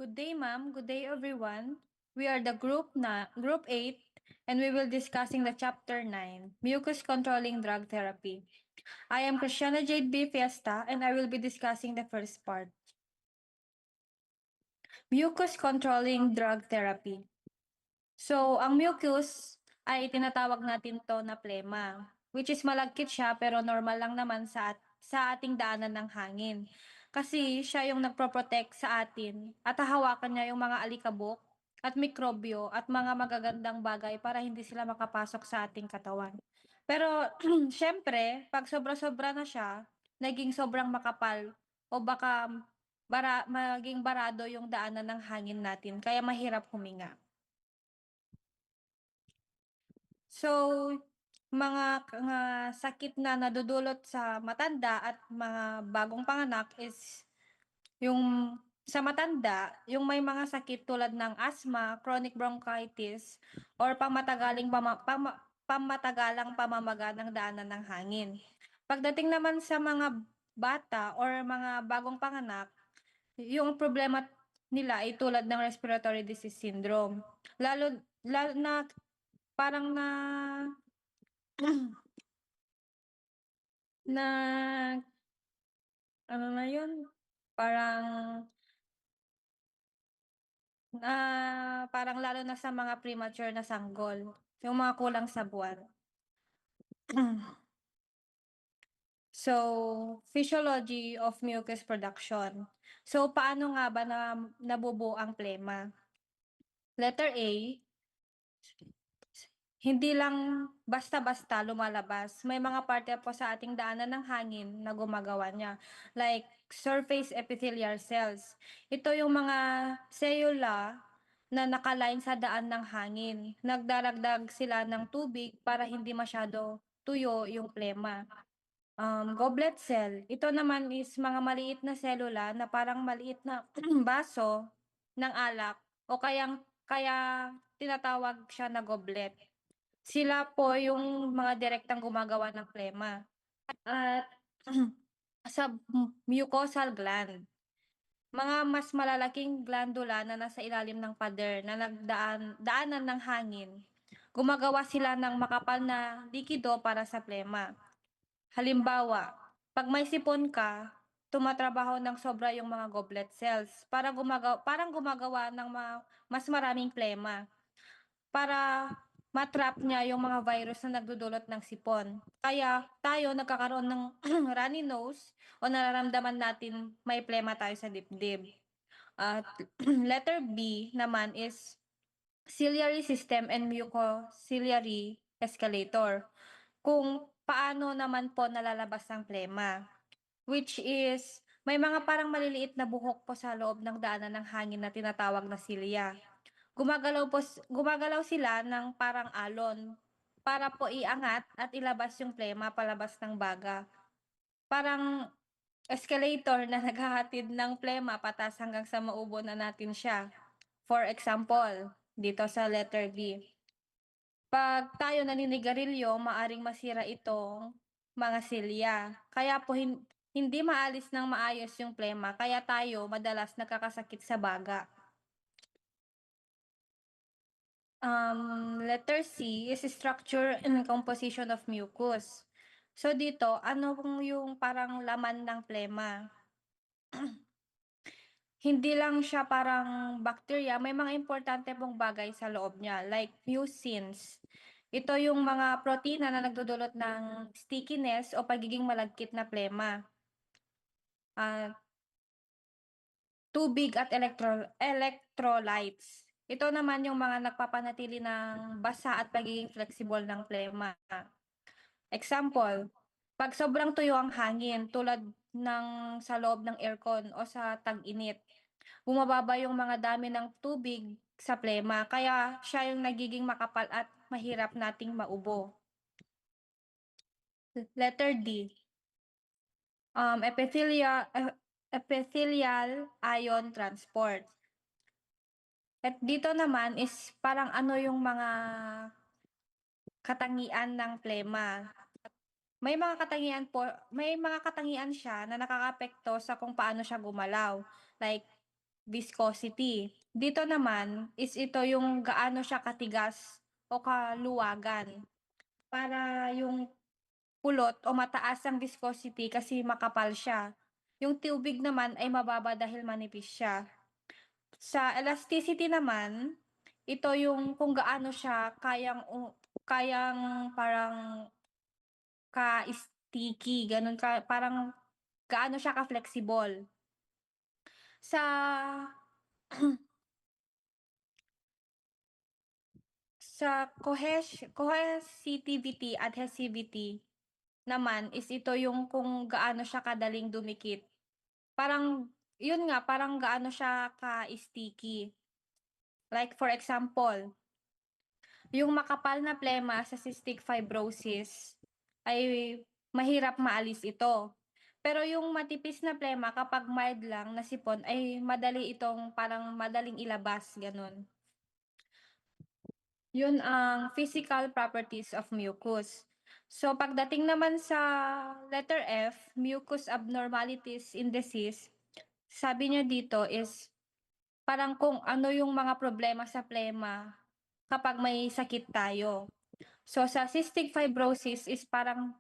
Good day, ma'am. Good day, everyone. We are the group 8, and we will discussing the chapter 9, mucus controlling drug therapy. I am Christiana Jade B. Fiesta, and I will be discussing the first part. Mucus controlling drug therapy. So, ang mucus ay tinatawag natin to na plema, which is malagkit siya pero normal lang naman sa ating daanan ng hangin. Kasi siya yung nagpo-protect sa atin at hahawakan niya yung mga alikabok at mikrobyo at mga magagandang bagay para hindi sila makapasok sa ating katawan. Pero syempre, pag sobra-sobra na siya, naging sobrang makapal o baka maging barado yung daanan ng hangin natin kaya mahirap huminga. So, mga sakit na nadudulot sa matanda at mga bagong panganak is yung sa matanda, yung may mga sakit tulad ng asthma, chronic bronchitis, or pamatagalang pamamaga ng daanan ng hangin. Pagdating naman sa mga bata or mga bagong panganak, yung problema nila ay tulad ng respiratory disease syndrome. Lalo lalo na parang na ano na yun, parang, parang lalo na sa mga premature na sanggol, yung mga kulang sa buwan. So, physiology of mucus production. So, paano nga ba nabubuo ang plema? Letter A, hindi lang basta-basta lumalabas. May mga parte po sa ating daanan ng hangin na gumagawa niya. Like surface epithelial cells. Ito yung mga selula na nakaline sa daan ng hangin. Nagdaragdag sila ng tubig para hindi masyado tuyo yung plema. Goblet cell. Ito naman is mga maliit na selula na parang maliit na baso ng alak o kaya tinatawag siya na goblet. Sila po yung mga direktang gumagawa ng plema. At sa mucosal gland, mga mas malalaking glandula na nasa ilalim ng pader na daanan ng hangin. Gumagawa sila ng makapal na likido para sa plema. Halimbawa, pag may sipon ka, tumatrabaho ng sobra yung mga goblet cells parang gumagawa ng mas maraming plema para matrap niya yung mga virus na nagdudulot ng sipon. Kaya tayo nagkakaroon ng runny nose o nararamdaman natin may plema tayo sa dibdib. At letter B naman is ciliary system and mucociliary escalator. Kung paano naman po nalalabas ang plema, which is may mga parang maliliit na buhok po sa loob ng daanan ng hangin na tinatawag na cilia. Gumagalaw sila ng parang alon para po iangat at ilabas yung plema palabas ng baga. Parang escalator na naghahatid ng plema patas hanggang sa maubo na natin siya. For example, dito sa letter B. Pag tayo naninigarilyo, maaring masira itong mga silya. Kaya po hindi maalis ng maayos yung plema, kaya tayo madalas nagkakasakit sa baga. Letter C is structure and composition of mucus. So dito, ano yung parang laman ng plema? Hindi lang siya parang bacteria, may mga importante pong bagay sa loob niya, like mucins. Ito yung mga protina na nagdudulot ng stickiness o pagiging malagkit na plema. Tubig at electrolytes. Ito naman yung mga nagpapanatili ng basa at pagiging flexible ng plema. Example, pag sobrang tuyo ang hangin tulad ng sa loob ng aircon o sa tag-init, bumababa yung mga dami ng tubig sa plema kaya siya yung nagiging makapal at mahirap nating maubo. Letter D. Epithelial ion transport. At dito naman is parang ano yung mga katangian ng plema. May mga katangian siya na nakakaapekto sa kung paano siya gumalaw. Like viscosity. Dito naman is ito yung gaano siya katigas o kaluwagan. Para yung pulot o mataas ang viscosity kasi makapal siya. Yung tubig naman ay mababa dahil manipis siya. Sa elasticity naman, ito yung kung gaano siya kayang parang ka-sticky, gano'n parang gaano siya ka-flexible. Sa sa cohesivity, adhesivity naman is ito yung kung gaano siya kadaling dumikit. Parang yun nga, parang gaano siya ka-sticky. Like for example, yung makapal na plema sa cystic fibrosis ay mahirap maalis ito. Pero yung matipis na plema kapag mild lang na sipon ay madali itong parang madaling ilabas, gano'n. Yun ang physical properties of mucus. So pagdating naman sa letter F, mucus abnormalities in disease, sabi niya dito is parang kung ano yung mga problema sa plema kapag may sakit tayo. So sa cystic fibrosis is parang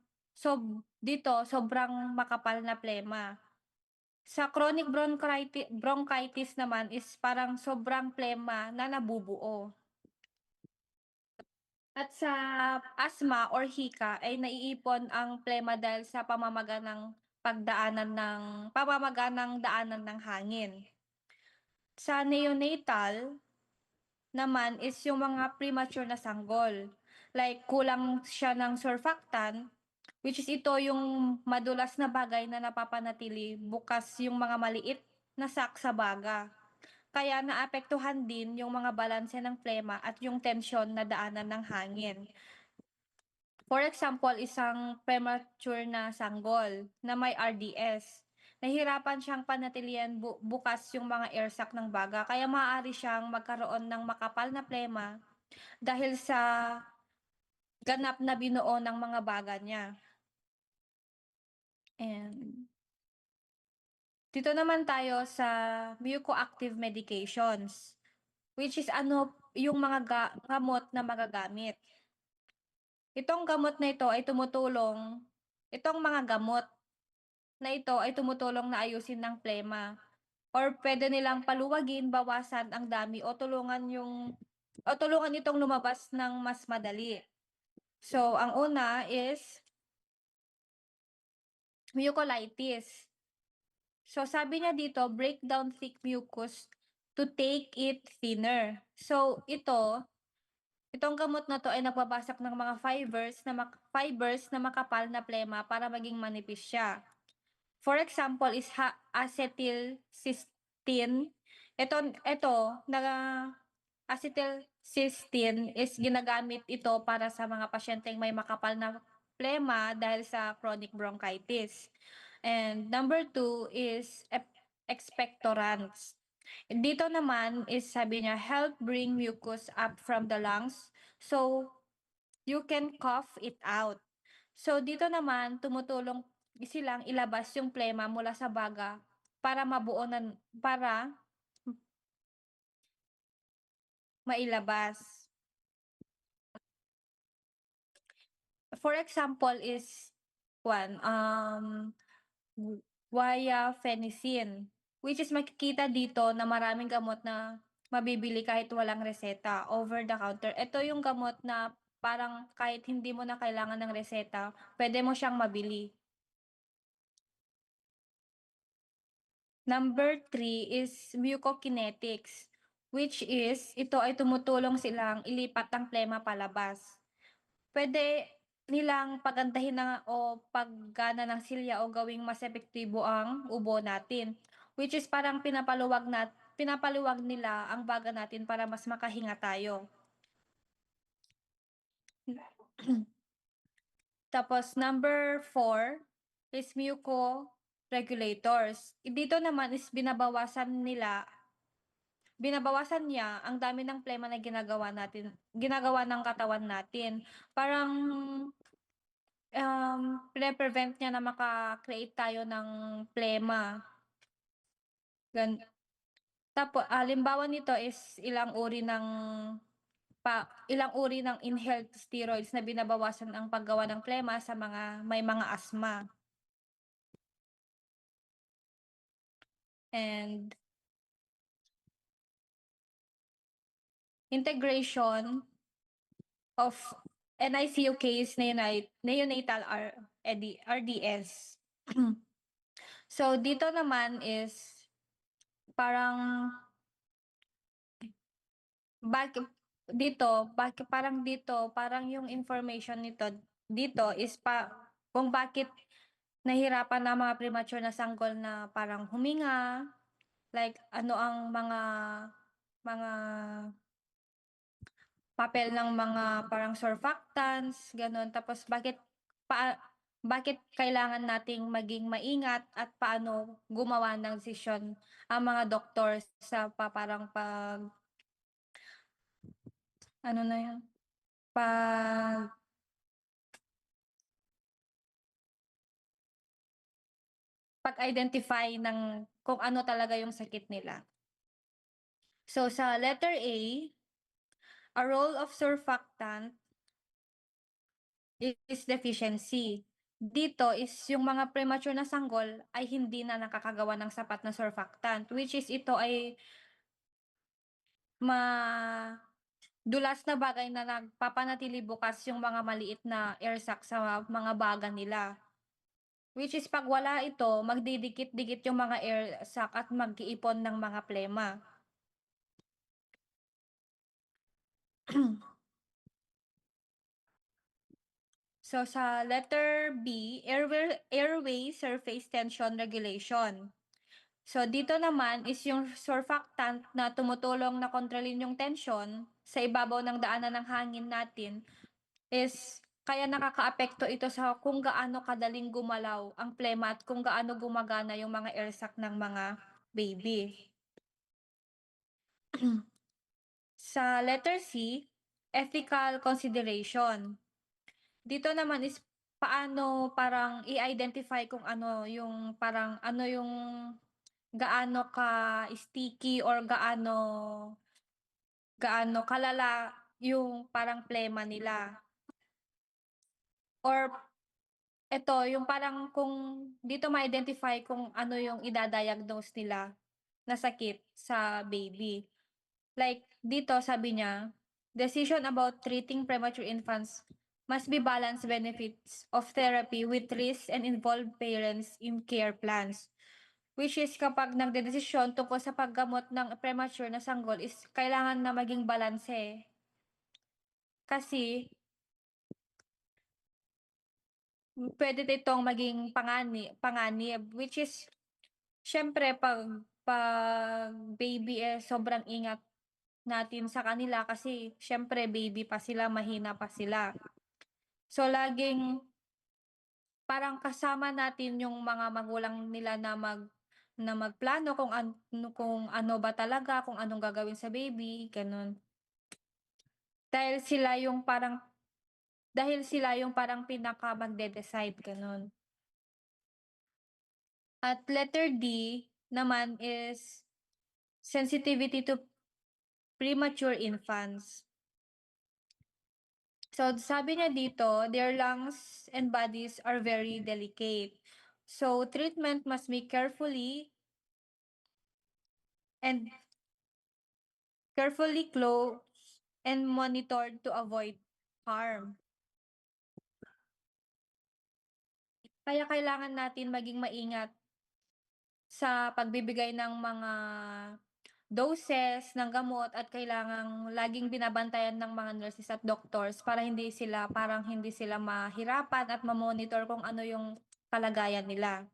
dito sobrang makapal na plema. Sa chronic bronchitis naman is parang sobrang plema na nabubuo. At sa asthma or hika ay naiipon ang plema dahil sa pamamaga ng daanan ng hangin. Sa neonatal naman is yung mga premature na sanggol. Like kulang siya ng surfactant, which is ito yung madulas na bagay na napapanatili bukas yung mga maliit na sac sa baga. Kaya naapektuhan din yung mga balanse ng plema at yung tensyon na daanan ng hangin. For example, isang premature na sanggol na may RDS. Nahirapan siyang panatilian bukas yung mga air sac ng baga kaya maaari siyang magkaroon ng makapal na plema dahil sa ganap na binuo ng mga baga niya. And dito naman tayo sa mucoactive medications, which is ano yung mga gamot na magagamit. Itong gamot na ito ay itong mga gamot na ito ay tumutulong na ayusin ng plema or pwede nilang paluwagin, bawasan ang dami o tulungan itong lumabas ng mas madali. So, ang una is mucolitis. So, sabi niya dito, break down thick mucus to take it thinner. So, itong gamot na 'to ay nagbabasak ng mga fibers na makapal na plema para maging manipis siya. For example is acetylcysteine. Ito na acetylcysteine is ginagamit ito para sa mga pasyenteng may makapal na plema dahil sa chronic bronchitis. And number two is expectorants. Dito naman is sabi niya, help bring mucus up from the lungs so you can cough it out. So dito naman tumutulong silang ilabas yung plema mula sa baga para mailabas. For example is guaifenesin, which is makikita dito na maraming gamot na mabibili kahit walang reseta, over the counter. Ito yung gamot na parang kahit hindi mo na kailangan ng reseta, pwede mo siyang mabili. Number three is mucokinetics, which is ito ay tumutulong silang ilipat ang plema palabas. Pwede nilang pagandahin o paggana ng silya o gawing mas epektibo ang ubo natin, which is parang pinapaluwag nila ang baga natin para mas makahinga tayo. Tapos number 4 is mucoregulators. Dito naman is binabawasan niya ang dami ng plema na ginagawa ng katawan natin. Parang pine-prevent niya na maka-create tayo ng plema. Halimbawa nito is ilang uri ng inhaled steroids na binabawasan ang paggawa ng plema sa mga may mga asthma. And integration of NICU case neonatal RDS. So dito naman is parang bakit parang yung information nito dito is kung bakit nahirapan ang mga premature na sanggol na parang huminga, like ano ang mga papel ng mga parang surfactants, gano'n. Tapos bakit kailangan nating maging maingat at paano gumawa ng desisyon ang mga doktor sa parang ano na 'yun, pag pag-identify ng kung ano talaga yung sakit nila. So sa letter a role of surfactant is deficiency. Dito is yung mga premature na sanggol ay hindi na nakakagawa ng sapat na surfactant, which is ito ay dulas na bagay na nagpapanatili bukas yung mga maliit na air sac sa mga baga nila. Which is 'pag wala ito, magdidikit-dikit yung mga air sac at mag-iipon ng mga plema. So sa letter B, airway surface tension regulation. So dito naman is yung surfactant na tumutulong na kontrolin yung tension sa ibabaw ng daanan ng hangin natin is kaya nakakaapekto ito sa kung gaano kadaling gumalaw ang plema at kung gaano gumagana yung mga air sac ng mga baby. Sa letter C, ethical consideration. Dito naman is paano parang i-identify kung ano yung gaano ka-sticky or gaano gaano kalala yung parang plema nila. Or eto, yung parang kung dito ma-identify kung ano yung ida-diagnose nila na sakit sa baby. Like dito sabi niya, decision about treating premature infants must be balanced benefits of therapy with risks and involve parents in care plans. Which is kapag nagdedesisyon tungkol sa paggamot ng premature na sanggol is kailangan na maging balanse. Kasi puwede itong maging panganib which is siyempre 'pag baby, eh, sobrang ingat natin sa kanila kasi siyempre baby pa sila, mahina pa sila. So, laging parang kasama natin yung mga magulang nila na magplano kung ano ba talaga, kung anong gagawin sa baby, gano'n. Dahil sila yung parang pinaka magde-decide, gano'n. At letter D naman is sensitivity to premature infants. So, sabi niya dito, their lungs and bodies are very delicate. So, treatment must be and carefully closed and monitored to avoid harm. Kaya kailangan natin maging maingat sa pagbibigay ng mga doses ng gamot at kailangang laging binabantayan ng mga nurses at doctors para hindi sila mahirapan at ma-monitor kung ano yung kalagayan nila.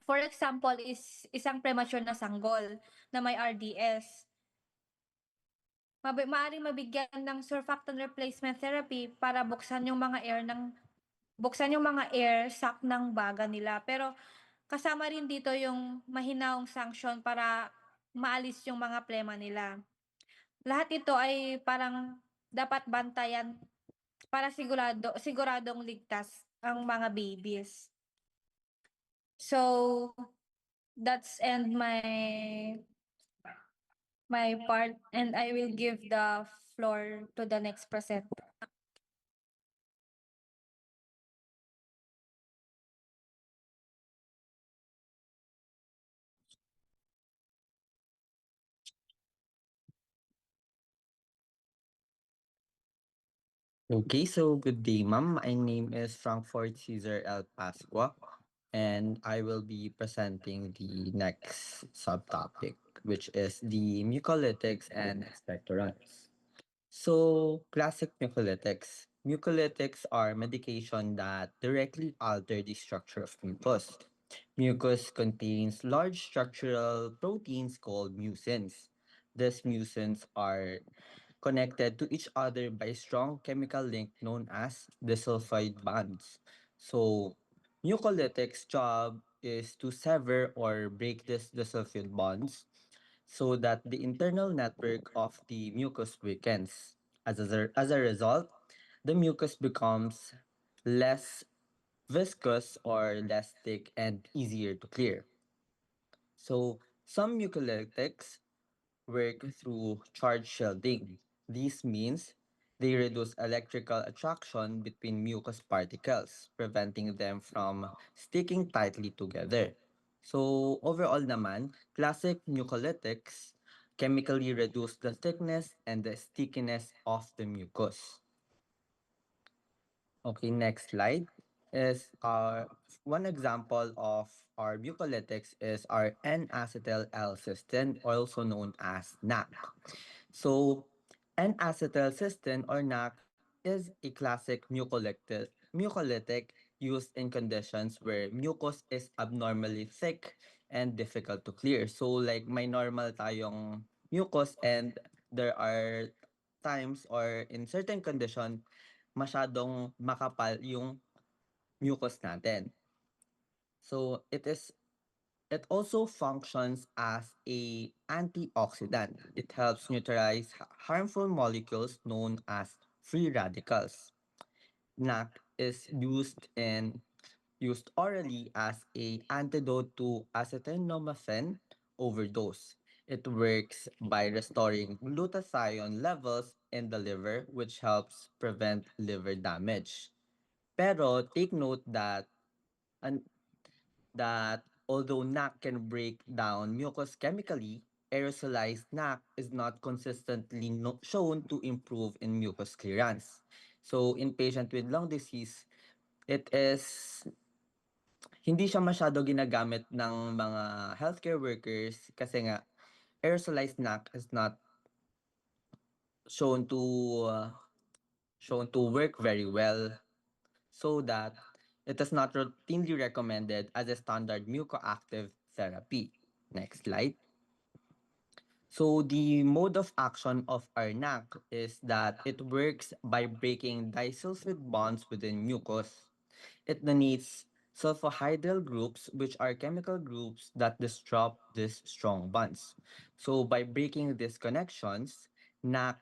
For example is isang premature na sanggol na may RDS. Maaaring mabigyan ng surfactant replacement therapy para buksan yung mga air sac ng baga nila. Pero kasama rin dito yung mahinaong sanction para maalis yung mga plema nila. Lahat ito ay parang dapat bantayan para siguradong ligtas ang mga babies. So, that's end my my part, and I will give the floor to the next presenter. Okay, so good day, ma'am. My name is Frankfurt Caesar El Pasqua, and I will be presenting the next subtopic, which is the mucolytics and expectorants. So, classic mucolytics. Mucolytics are medication that directly alter the structure of mucus. Mucus contains large structural proteins called mucins. These mucins are connected to each other by strong chemical link known as disulfide bonds. So, mucolytics' job is to sever or break these disulfide bonds so that the internal network of the mucus weakens. As a result, the mucus becomes less viscous or less thick and easier to clear. So, some mucolytics work through charge shielding. This means they reduce electrical attraction between mucus particles, preventing them from sticking tightly together. So overall naman, classic mucolytics chemically reduce the thickness and the stickiness of the mucus. Okay, next slide is our one example of our mucolytics is our N-acetyl L-cysteine, also known as NAC. So, N-acetylcysteine or NAC is a classic mucolytic used in conditions where mucus is abnormally thick and difficult to clear. So, like may normal tayong mucus and there are times or in certain condition masyadong makapal yung mucus natin. So, it also functions as a antioxidant. It helps neutralize harmful molecules known as free radicals. NAC is used orally as a antidote to acetaminophen overdose. It works by restoring glutathione levels in the liver, which helps prevent liver damage. Pero take note an that although NAC can break down mucus chemically, aerosolized NAC is not consistently shown to improve in mucus clearance. So in patient with lung disease, it is hindi siya masyado ginagamit ng mga healthcare workers kasi nga aerosolized NAC is not shown to uh, shown to work very well so that it is not routinely recommended as a standard mucoactive therapy. Next slide. So the mode of action of RNAC is that it works by breaking disulfide bonds within mucus. It donates sulfhydryl groups, which are chemical groups that disrupt these strong bonds. So by breaking these connections, NAC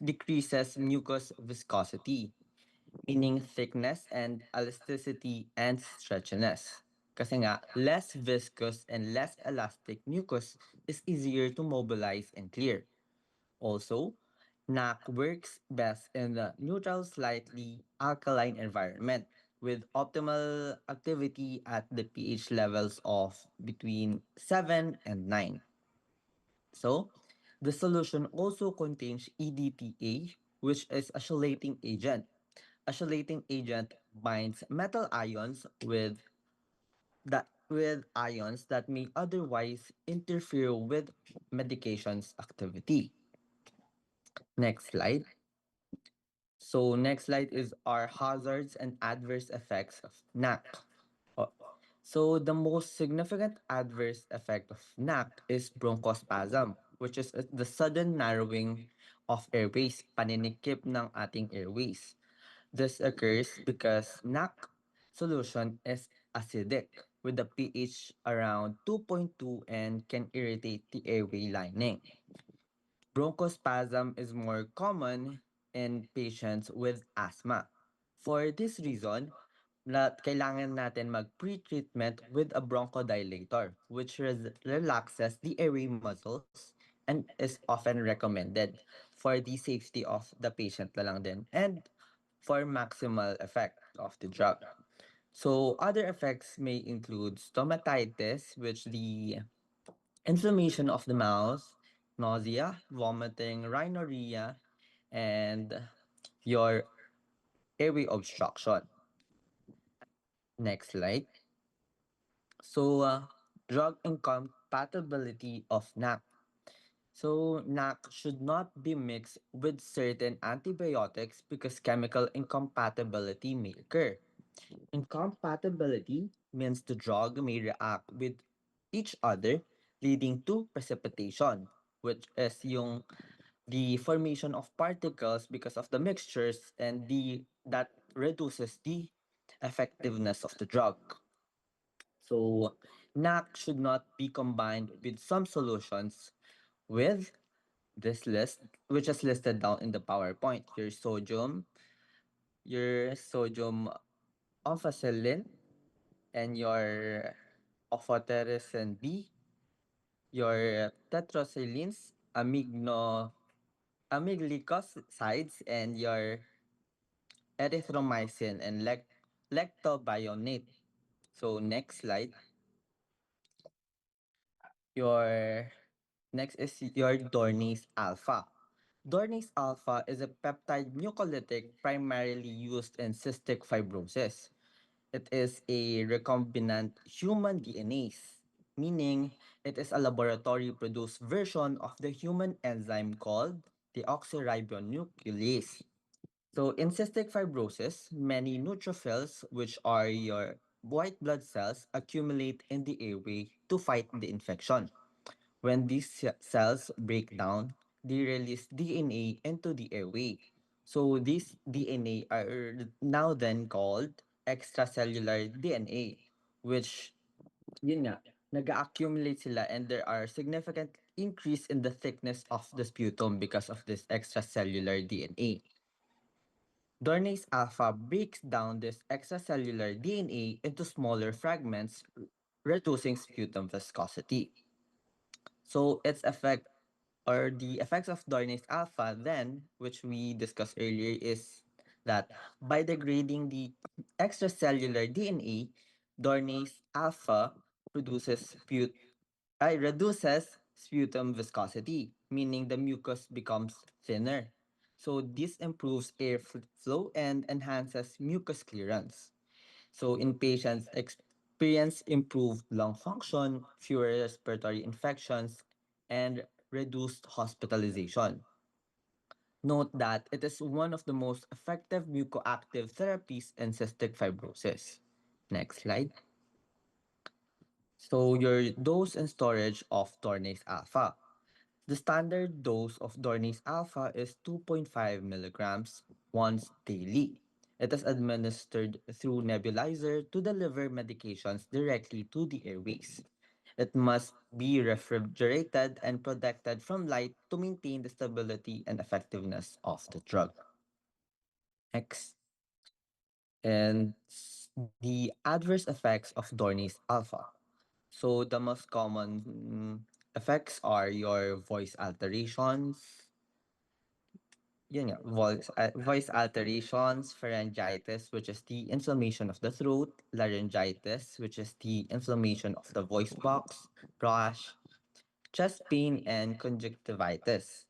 decreases mucus viscosity, meaning thickness and elasticity and stretchiness. Kasi nga, less viscous and less elastic mucus is easier to mobilize and clear. Also, NAC works best in the neutral, slightly alkaline environment with optimal activity at the pH levels of between 7 and 9. So, the solution also contains EDTA, which is a chelating agent. A chelating agent binds metal ions with ions that may otherwise interfere with medication's activity. Next slide. So next slide is our hazards and adverse effects of NAC. Oh, so the most significant adverse effect of NAC is bronchospasm, which is the sudden narrowing of airways, paninikip ng ating airways. This occurs because NAC solution is acidic with a pH around 2.2 and can irritate the airway lining. Bronchospasm is more common in patients with asthma. For this reason, kailangan natin mag-pre-treatment with a bronchodilator which relaxes the airway muscles and is often recommended for the safety of the patient na lang din and for maximal effect of the drug. So other effects may include stomatitis, which the inflammation of the mouth, nausea, vomiting, rhinorrhea, and your airway obstruction. Next slide. So, drug incompatibility of NAC. So, NAC should not be mixed with certain antibiotics because chemical incompatibility may occur. Incompatibility means the drug may react with each other, leading to precipitation, which is the formation of particles because of the mixtures and the that reduces the effectiveness of the drug. So NAC should not be combined with some solutions with this list, which is listed down in the PowerPoint. Your sodium oxacillin, and your ofoteresin B, your tetracyclines, amygdalicides, and your erythromycin and lactobionate. So next slide, your next is your Dornase alpha. Dornase alpha is a peptide mucolytic primarily used in cystic fibrosis. It is a recombinant human DNase, meaning it is a laboratory produced version of the human enzyme called deoxyribonuclease. So in cystic fibrosis, many neutrophils, which are your white blood cells, accumulate in the airway to fight the infection. When these cells break down, they release DNA into the airway. So these DNA are now then called extracellular DNA, which yun nga, nag-accumulate sila and there are significant increase in the thickness of the sputum because of this extracellular DNA. Dornase alpha breaks down this extracellular DNA into smaller fragments, reducing sputum viscosity. So its effect or the effects of Dornase alpha then, which we discussed earlier, is that by degrading the extracellular DNA, Dornase alpha produces reduces sputum viscosity, meaning the mucus becomes thinner. So this improves airflow and enhances mucus clearance. So in patients experience improved lung function, fewer respiratory infections, and reduced hospitalization. Note that it is one of the most effective mucoactive therapies in cystic fibrosis. Next slide. So your dose and storage of Dornase alpha. The standard dose of Dornase alpha is 2.5 milligrams once daily. It is administered through nebulizer to deliver medications directly to the airways. It must be refrigerated and protected from light to maintain the stability and effectiveness of the drug. Next, and the adverse effects of Dornase alpha. So the most common effects are your voice alterations, voice alterations, pharyngitis, which is the inflammation of the throat, laryngitis, which is the inflammation of the voice box, rash, chest pain, and conjunctivitis.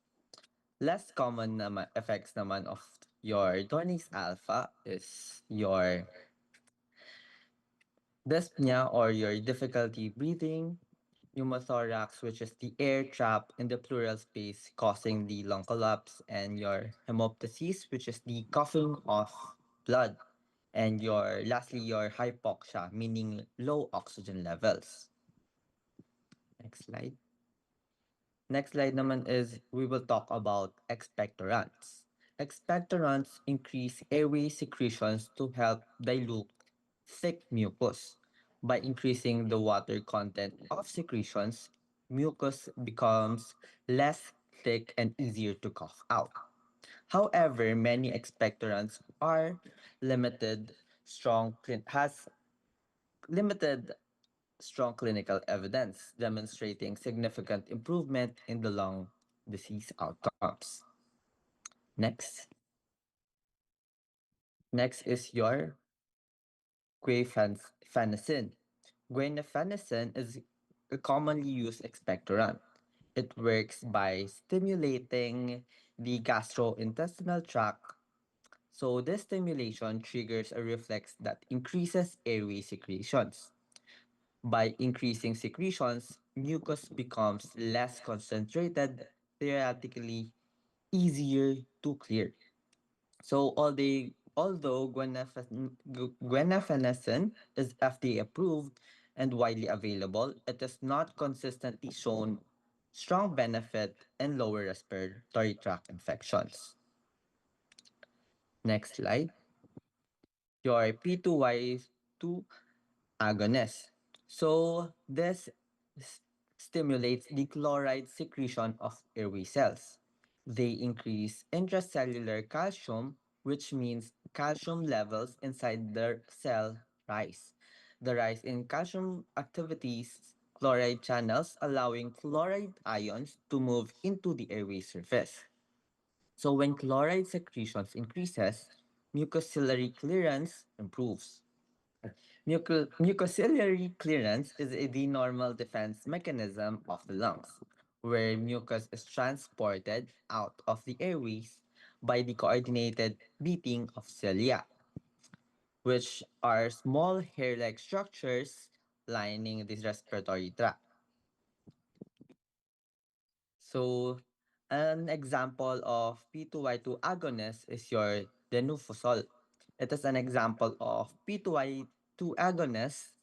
Less common effects naman of your Dornase alpha is your dyspnea or your difficulty breathing, pneumothorax, which is the air trap in the pleural space causing the lung collapse, and your hemoptysis, which is the coughing of blood, and your lastly your hypoxia, meaning low oxygen levels. Next slide. Next slide naman is we will talk about expectorants. Expectorants increase airway secretions to help dilute thick mucus. By increasing the water content of secretions, mucus becomes less thick and easier to cough out. However, many expectorants are limited strong clin- has limited strong clinical evidence demonstrating significant improvement in the lung disease outcomes. Next. Next is your guaifenesin. Guaifenesin is a commonly used expectorant. It works by stimulating the gastrointestinal tract. So this stimulation triggers a reflex that increases airway secretions. By increasing secretions, mucus becomes less concentrated, theoretically easier to clear. So although guaifenesin is FDA approved and widely available, it is not consistently shown strong benefit in lower respiratory tract infections. Next slide. Your P2Y2 agonist. So this stimulates the chloride secretion of airway cells. They increase intracellular calcium, which means calcium levels inside the cell rise. The rise in calcium activities chloride channels, allowing chloride ions to move into the airway surface. So when chloride secretions increases, mucociliary clearance improves. Mucociliary clearance is the normal defense mechanism of the lungs, where mucus is transported out of the airways by the coordinated beating of cilia, which are small hair-like structures lining the respiratory tract. So, an example of P2Y2 agonist is your denufosol. It is an example of P2Y2 agonist.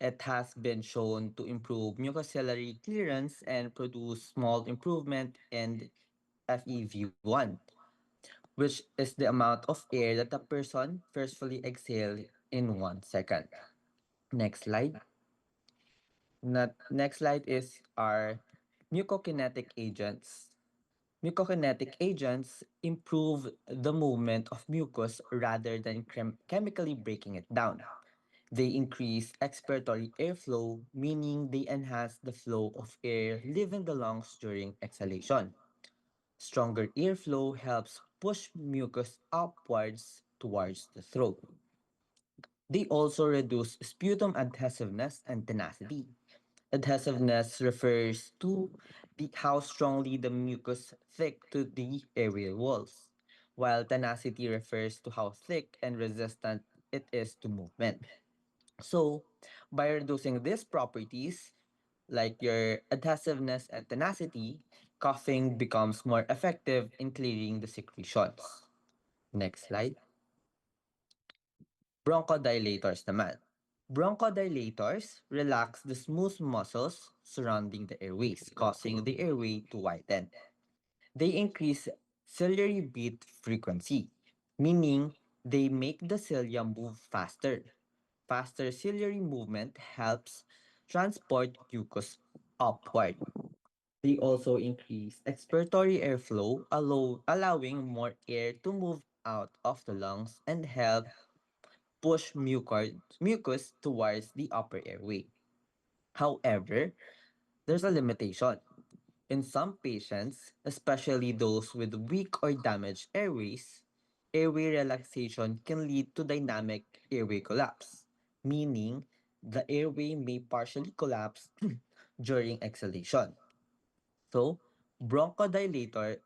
It has been shown to improve mucociliary clearance and produce small improvement in FEV1, which is the amount of air that a person forcefully exhale in 1 second. Next slide. Next slide is our mucokinetic agents. Mucokinetic agents improve the movement of mucus rather than chemically breaking it down. They increase expiratory airflow, meaning they enhance the flow of air leaving the lungs during exhalation. Stronger airflow helps push mucus upwards towards the throat. They also reduce sputum adhesiveness and tenacity. Adhesiveness refers to how strongly the mucus stick to the airway walls, while tenacity refers to how thick and resistant it is to movement. So, by reducing these properties, like your adhesiveness and tenacity, coughing becomes more effective in clearing the secretions. Next slide. Bronchodilators naman. Bronchodilators relax the smooth muscles surrounding the airways, causing the airway to widen. They increase ciliary beat frequency, meaning they make the cilia move faster. Faster ciliary movement helps transport mucus upward. They also increase expiratory airflow, allowing more air to move out of the lungs and help push mucus towards the upper airway. However, there's a limitation. In some patients, especially those with weak or damaged airways, airway relaxation can lead to dynamic airway collapse, meaning the airway may partially collapse during exhalation. So, bronchodilators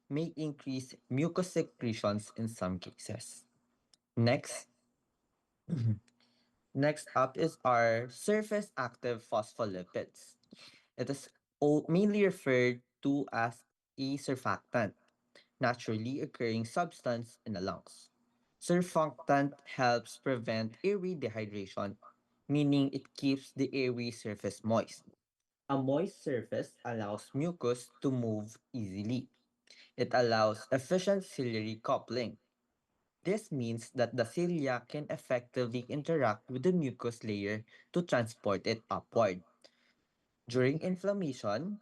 may increase mucus secretions in some cases. Next, Next up is our surface active phospholipids. It is mainly referred to as a surfactant, naturally occurring substance in the lungs. Surfactant helps prevent airway dehydration, meaning it keeps the airway surface moist. A moist surface allows mucus to move easily. It allows efficient ciliary coupling. This means that the cilia can effectively interact with the mucus layer to transport it upward. During inflammation,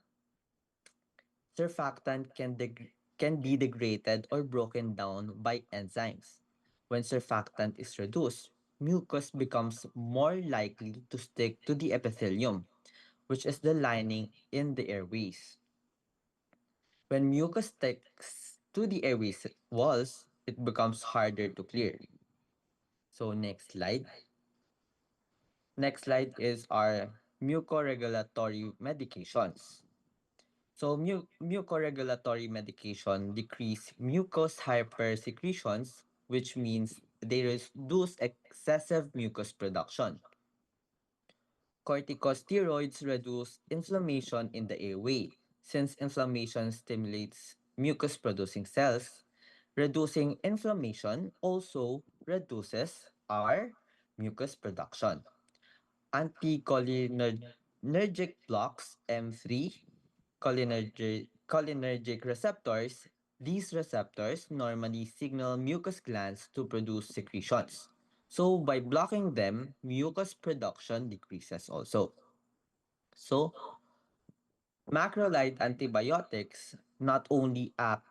surfactant can be degraded or broken down by enzymes. When surfactant is reduced, mucus becomes more likely to stick to the epithelium, which is the lining in the airways. When mucus sticks to the airways walls, it becomes harder to clear. So next slide. Next slide is our mucoregulatory medications. So mucoregulatory medication decrease mucus hypersecretions, which means they reduce excessive mucus production. Corticosteroids reduce inflammation in the airway, since inflammation stimulates mucus producing cells. Reducing inflammation also reduces our mucus production. Anticholinergic blocks M3 cholinergic receptors. These receptors normally signal mucus glands to produce secretions. So by blocking them, mucus production decreases also. So macrolide antibiotics not only act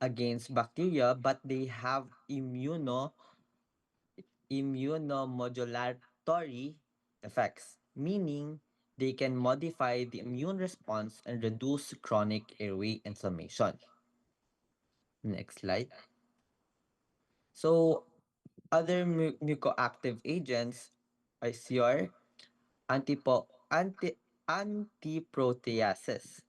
against bacteria but they have immunomodulatory effects, meaning they can modify the immune response and reduce chronic airway inflammation. Next slide. So, other mucoactive agents are CR, antiproteases.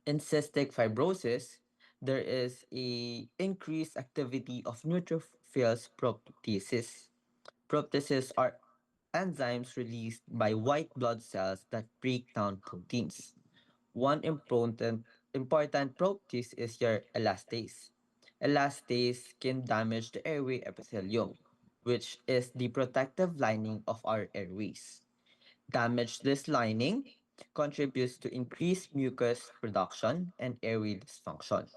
In cystic fibrosis, there is a increased activity of neutrophils proteases. Proteases are enzymes released by white blood cells that break down proteins. One important protease is your elastase. Elastase can damage the airway epithelium, which is the protective lining of our airways. Damage this lining contributes to increased mucus production and airway dysfunction.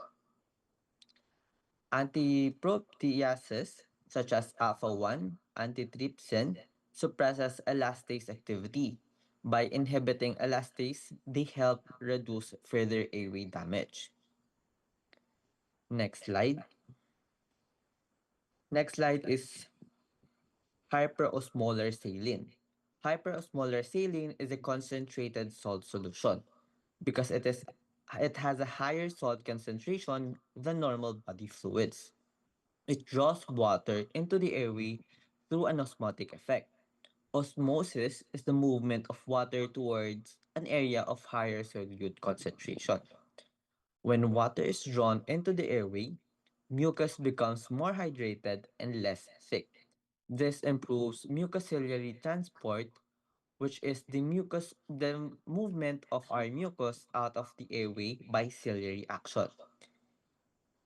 Antiproteases such as alpha-1 antitrypsin suppresses elastase activity. By inhibiting elastase, they help reduce further airway damage. Next slide. Next slide is hyperosmolar saline. Hyperosmolar saline is a concentrated salt solution because it has a higher salt concentration than normal body fluids. It draws water into the airway through an osmotic effect. Osmosis is the movement of water towards an area of higher solute concentration. When water is drawn into the airway, mucus becomes more hydrated and less thick. This improves mucociliary transport, which is the movement of our mucus out of the airway by ciliary action.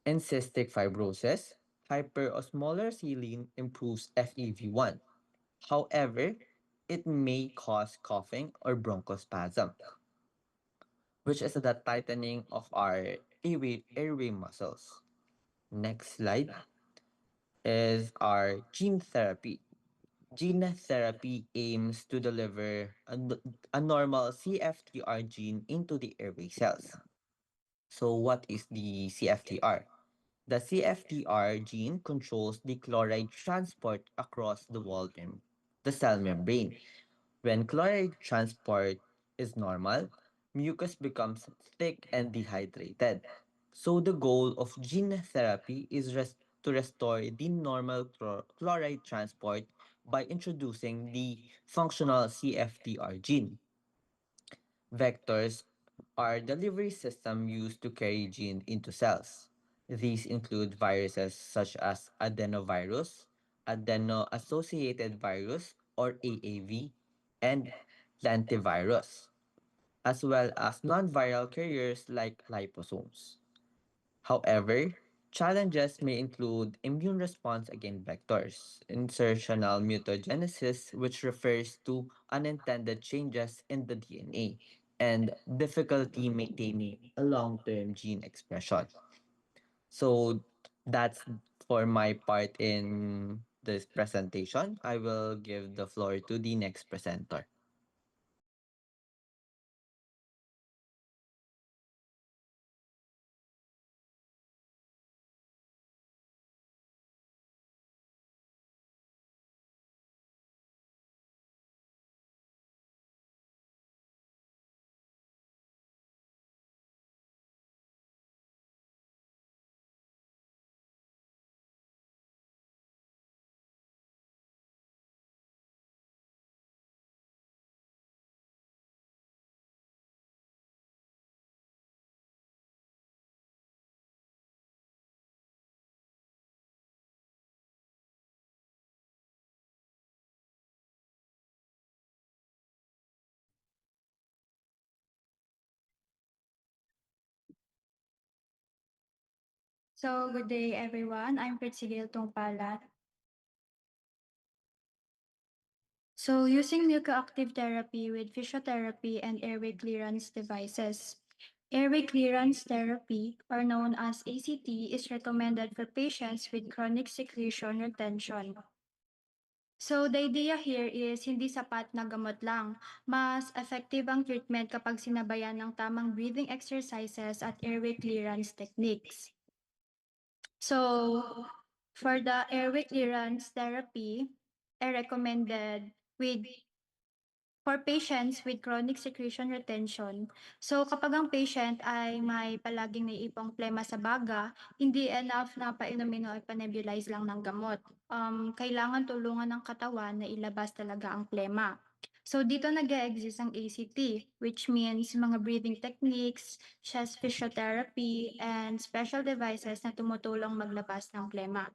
In cystic fibrosis, hyperosmolar saline improves FEV1. However, it may cause coughing or bronchospasm, which is the tightening of our airway muscles. Next slide is our gene therapy. Gene therapy aims to deliver a normal CFTR gene into the airway cells. So, what is the CFTR? The CFTR gene controls the chloride transport across the wall in the cell membrane. When chloride transport is normal, mucus becomes thick and dehydrated. So the goal of gene therapy is to restore the normal chloride transport by introducing the functional CFTR gene. Vectors are delivery system used to carry gene into cells. These include viruses such as adenovirus, adeno-associated virus or AAV, and lentivirus, as well as non-viral carriers like liposomes. However, challenges may include immune response against vectors, insertional mutagenesis, which refers to unintended changes in the DNA, and difficulty maintaining a long-term gene expression. So that's for my part in this presentation. I will give the floor to the next presenter. So, good day everyone. I'm Pritsigil Tungpala. So, using mucoactive therapy with physiotherapy and airway clearance devices. Airway clearance therapy, or known as ACT, is recommended for patients with chronic secretion retention. So, the idea here is hindi sapat na gamot lang. Mas effective ang treatment kapag sinabayan ng tamang breathing exercises at airway clearance techniques. So, for the airway clearance therapy, I recommended for patients with chronic secretion retention. So, kapag ang patient ay may palaging naiipong plema sa baga, hindi enough na painumin o ipanebulize lang ng gamot. Kailangan tulungan ng katawan na ilabas talaga ang plema. So, dito nag-exist ang ACT, which means mga breathing techniques, chest physiotherapy, and special devices na tumutulong maglabas ng plema.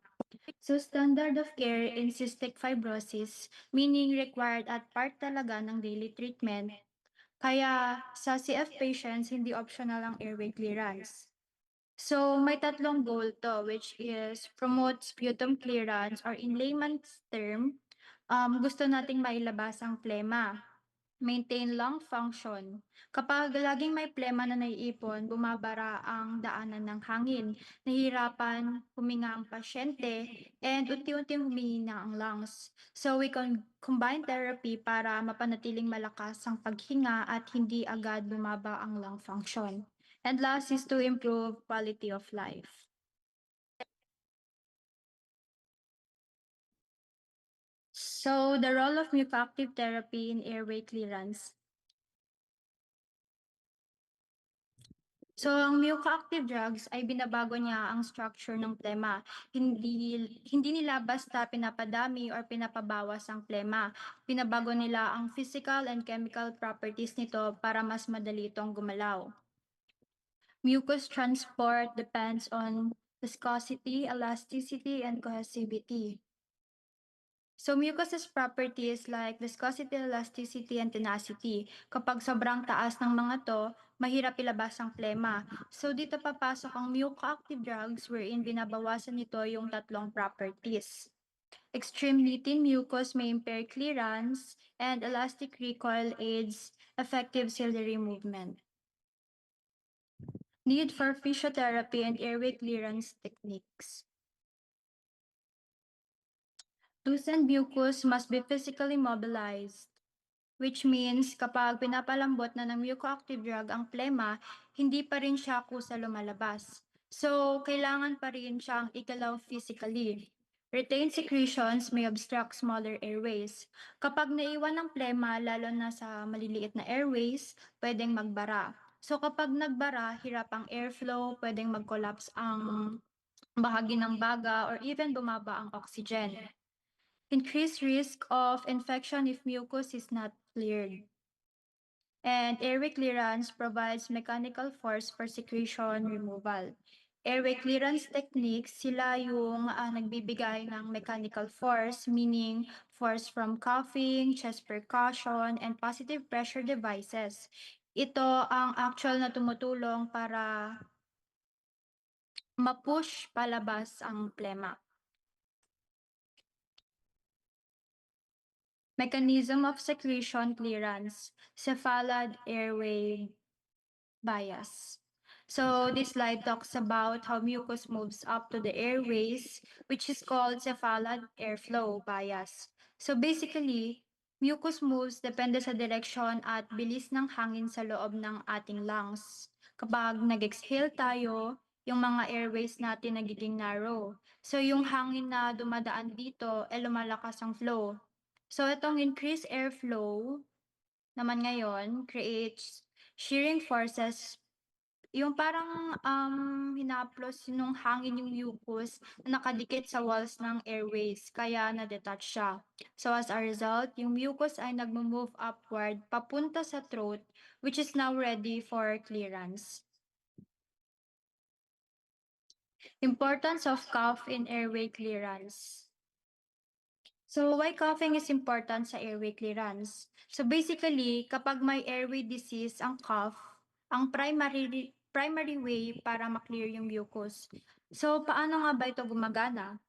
So, standard of care in cystic fibrosis, meaning required at part talaga ng daily treatment. Kaya sa CF patients, hindi optional ang airway clearance. So, may tatlong goal to, which is promote sputum clearance, or in layman's term, gusto nating mailabas ang plema. Maintain lung function. Kapag laging may plema na naiipon, bumabara ang daanan ng hangin, nahihirapan huminga ang pasyente, and unti-unting humihina ang lungs. So we can combine therapy para mapanatiling malakas ang paghinga at hindi agad bumaba ang lung function. And last is to improve quality of life. So the role of mucoactive therapy in airway clearance. So, ang mucoactive drugs ay binabago niya ang structure ng plema. Hindi nila basta pinapadami or pinapabawas ang plema. Binabago nila ang physical and chemical properties nito para mas madali itong gumalaw. Mucus transport depends on viscosity, elasticity, and cohesivity. So, mucus's properties like viscosity, elasticity, and tenacity. Kapag sobrang taas ng mga to, mahirap ilabas ang plema. So, dito papasok ang mucoactive drugs wherein binabawasan nito yung tatlong properties. Extremely thin mucus may impair clearance, and elastic recoil aids effective ciliary movement. Need for physiotherapy and airway clearance techniques. Loosened mucus must be physically mobilized, which means kapag pinapalambot na ng mucoactive drug ang plema, hindi pa rin siya kusa lumalabas. So, kailangan pa rin siyang igalaw physically. Retained secretions may obstruct smaller airways. Kapag naiwan ng plema, lalo na sa maliliit na airways, pwedeng magbara. So, kapag nagbara, hirap ang airflow, pwedeng mag-collapse ang bahagi ng baga or even bumaba ang oxygen. Increased risk of infection if mucus is not cleared. And airway clearance provides mechanical force for secretion removal. Airway clearance techniques, sila yung nagbibigay ng mechanical force, meaning force from coughing, chest percussion, and positive pressure devices. Ito ang actual na tumutulong para ma-push palabas ang plema. Mechanism of secretion clearance, cephalad airway bias. So this slide talks about how mucus moves up to the airways, which is called cephalad airflow bias. So basically, mucus moves depende sa direksyon at bilis ng hangin sa loob ng ating lungs. Kapag nag-exhale tayo, yung mga airways natin nagiging narrow. So yung hangin na dumadaan dito, lumalakas ang flow. So itong increased airflow naman ngayon creates shearing forces, yung parang hinaplos nung hangin yung mucus na nakadikit sa walls ng airways, kaya na-detach siya. So as a result, yung mucus ay nagmo-move upward papunta sa throat, which is now ready for clearance. Importance of cough in airway clearance. So, why coughing is important sa airway clearance? So, basically, kapag may airway disease ang cough, ang primary way para maklear yung mucus. So, paano nga ba ito gumagana?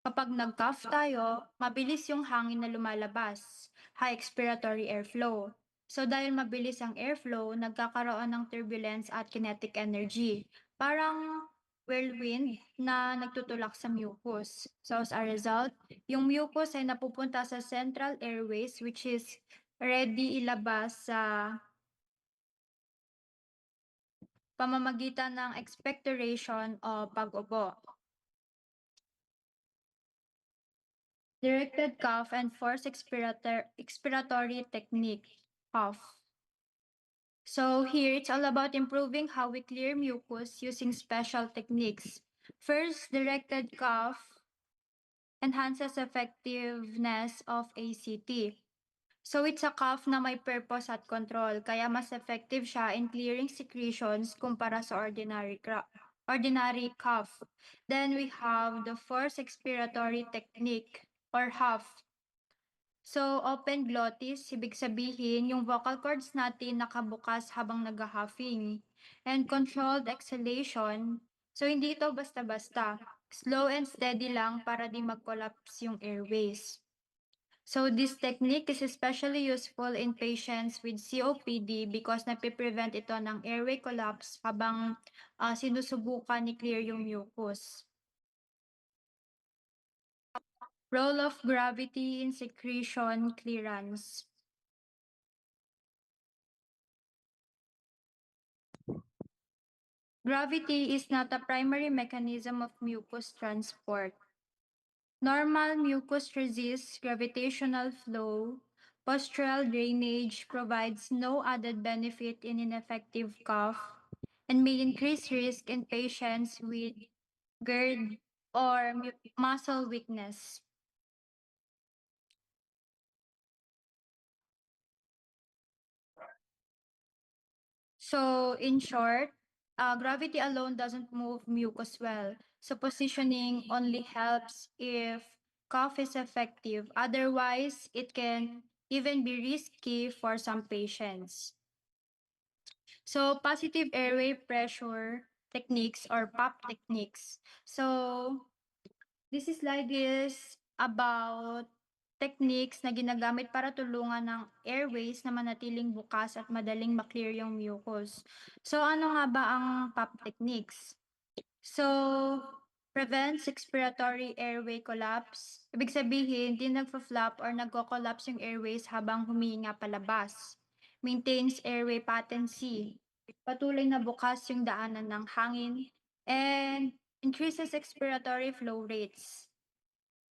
Kapag nag-cough tayo, mabilis yung hangin na lumalabas, high expiratory airflow. So dahil mabilis ang airflow, nagkakaroon ng turbulence at kinetic energy. Parang whirlwind na nagtutulak sa mucus. So as a result, yung mucus ay napupunta sa central airways which is ready ilabas sa pamamagitan ng expectoration o pag-ubo. Directed cough and forced expiratory technique, cough. So here it's all about improving how we clear mucus using special techniques. First, directed cough enhances effectiveness of ACT. So it's a cough na may purpose at control, kaya mas effective siya in clearing secretions kumpara sa ordinary cough. Then we have the forced expiratory technique or HUF. So, open glottis, ibig sabihin, yung vocal cords natin nakabukas habang nag-huffing. And controlled exhalation, so hindi ito basta-basta. Slow and steady lang para di mag-collapse yung airways. So, this technique is especially useful in patients with COPD because napiprevent ito ng airway collapse habang sinusubukan ni clear yung mucus. Role of gravity in secretion clearance. Gravity is not a primary mechanism of mucus transport. Normal mucus resists gravitational flow. Postural drainage provides no added benefit in ineffective cough and may increase risk in patients with GERD or muscle weakness. So, in short, gravity alone doesn't move mucus well. So, positioning only helps if cough is effective. Otherwise, it can even be risky for some patients. So, positive airway pressure techniques or PAP techniques. So, this slide is about techniques na ginagamit para tulungan ng airways na manatiling bukas at madaling maklear yung mucus. So, ano nga ba ang PAP techniques? So, prevents expiratory airway collapse. Ibig sabihin, di nagfa-flap or nagko-collapse yung airways habang humihinga palabas. Maintains airway patency. Patuloy na bukas yung daanan ng hangin. And increases expiratory flow rates,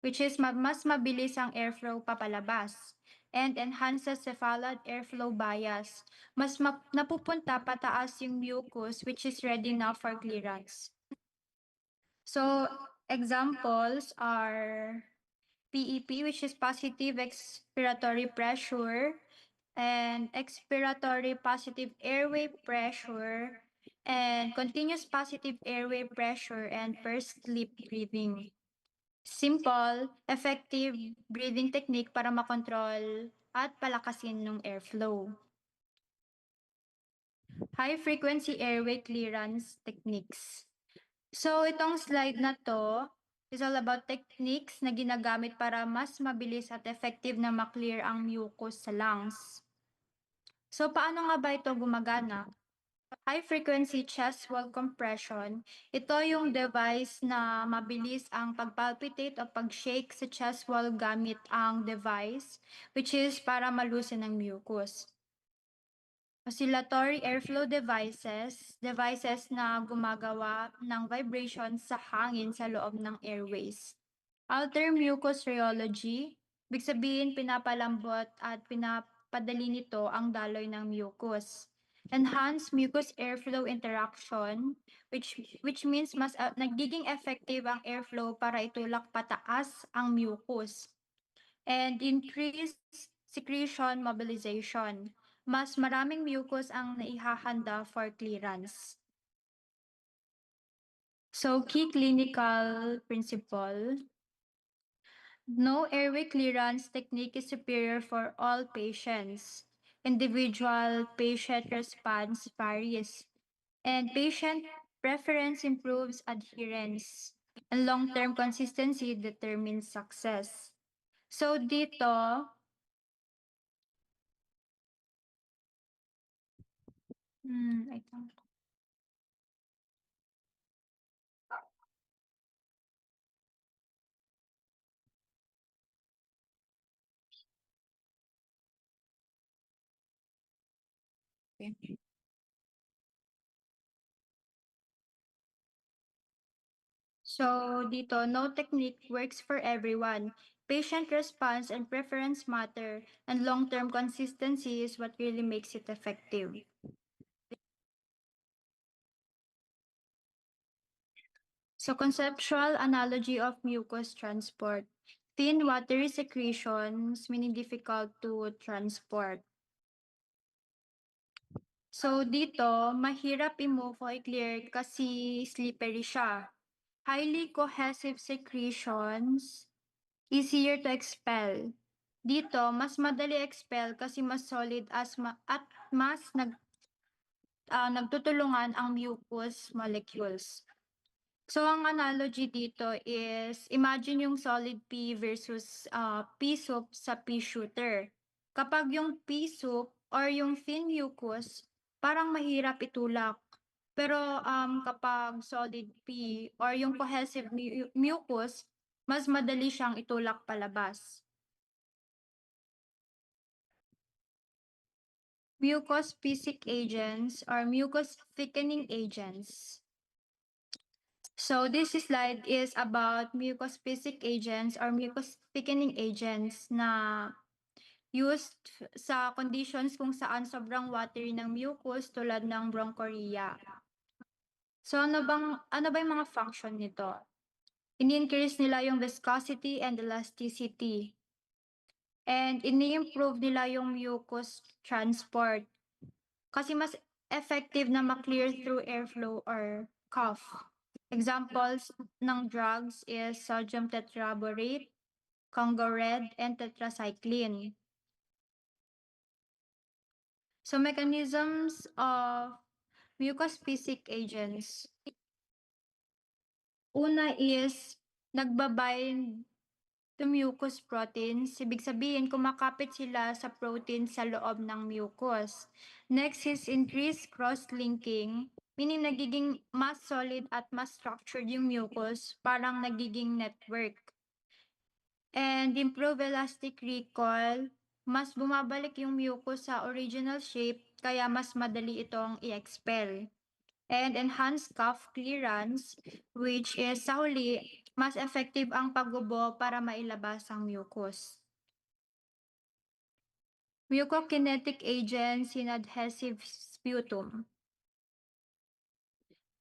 which is mas mabilis ang airflow papalabas, and enhances cephalad airflow bias. Mas napupunta pataas yung mucus which is ready now for clearance. So, examples are PEP, which is positive expiratory pressure, and expiratory positive airway pressure, and continuous positive airway pressure, and pursed lip breathing. Simple, effective breathing technique para makontrol at palakasin ng airflow. High frequency airway clearance techniques. So itong slide na to is all about techniques na ginagamit para mas mabilis at effective na maklear ang mucus sa lungs. So paano nga ba ito gumagana? High frequency chest wall compression, ito yung device na mabilis ang pagpalpitate o pag-shake sa chest wall gamit ang device, which is para malusin ang mucus. Oscillatory airflow devices, devices na gumagawa ng vibration sa hangin sa loob ng airways. Alter mucus rheology, ibig sabihin pinapalambot at pinapadali nito ang daloy ng mucus. Enhanced mucus airflow interaction, which means mas nagiging effective ang airflow para itulak pataas ang mucus. And increased secretion mobilization, mas maraming mucus ang naihahanda for clearance. So, key clinical principle. No airway clearance technique is superior for all patients. Individual patient response varies. And patient preference improves adherence. And long-term consistency determines success. So dito, ito. Okay. So dito, no technique works for everyone. Patient response and preference matter, and long-term consistency is what really makes it effective. So conceptual analogy of mucus transport. Thin watery secretions, meaning difficult to transport. So dito, mahirap i-move o i-clear kasi slippery siya. Highly cohesive secretions, easier to expel. Dito, mas madali expel kasi mas solid at mas nagtutulungan ang mucus molecules. So, ang analogy dito is, imagine yung solid pea versus pea soup sa pea shooter. Kapag yung pea soup or yung thin mucus, parang mahirap itulak. Pero kapag solid pea or yung cohesive mucus, mas madali siyang itulak palabas. Mucus-specific agents or mucus thickening agents. So this slide is about mucus-specific agents or mucus thickening agents na used sa conditions kung saan sobrang watery ng mucus tulad ng bronchorrhea. So ano ba yung mga function nito? Ini-increase nila yung viscosity and elasticity. And ini-improve nila yung mucus transport. Kasi mas effective na ma-clear through airflow or cough. Examples ng drugs is sodium tetraborate, Congo Red, and tetracycline. So mechanisms of mucus-specific agents. Una is nagbabind to mucus proteins. Ibig sabihin, kumakapit sila sa protein sa loob ng mucus. Next is increased cross-linking, meaning nagiging mas solid at mas structured yung mucus, parang nagiging network. And improve elastic recall, mas bumabalik yung mucus sa original shape, kaya mas madali itong i-expel. And enhanced cough clearance, which is sa huli, mas effective ang paggubo para mailabas ang mucus. Mucokinetic agents in adhesive sputum.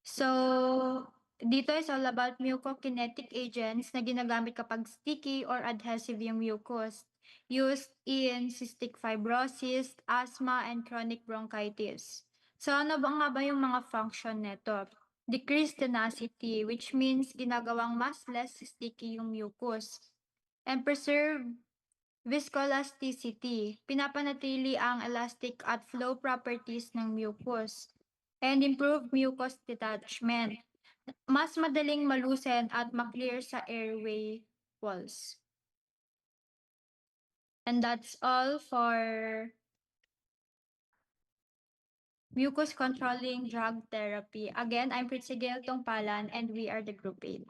So, dito is all about mucokinetic agents na ginagamit kapag sticky or adhesive yung mucus, used in cystic fibrosis, asthma, and chronic bronchitis. So, ano ba nga ba yung mga function nito? Decrease tenacity, which means ginagawang mas less sticky yung mucus. And preserve viscoelasticity, pinapanatili ang elastic at flow properties ng mucus. And improve mucus detachment, mas madaling malusen at maklear sa airway walls. And that's all for mucus controlling drug therapy. Again, I'm Pritsigil Tongpalan and we are the Group 8.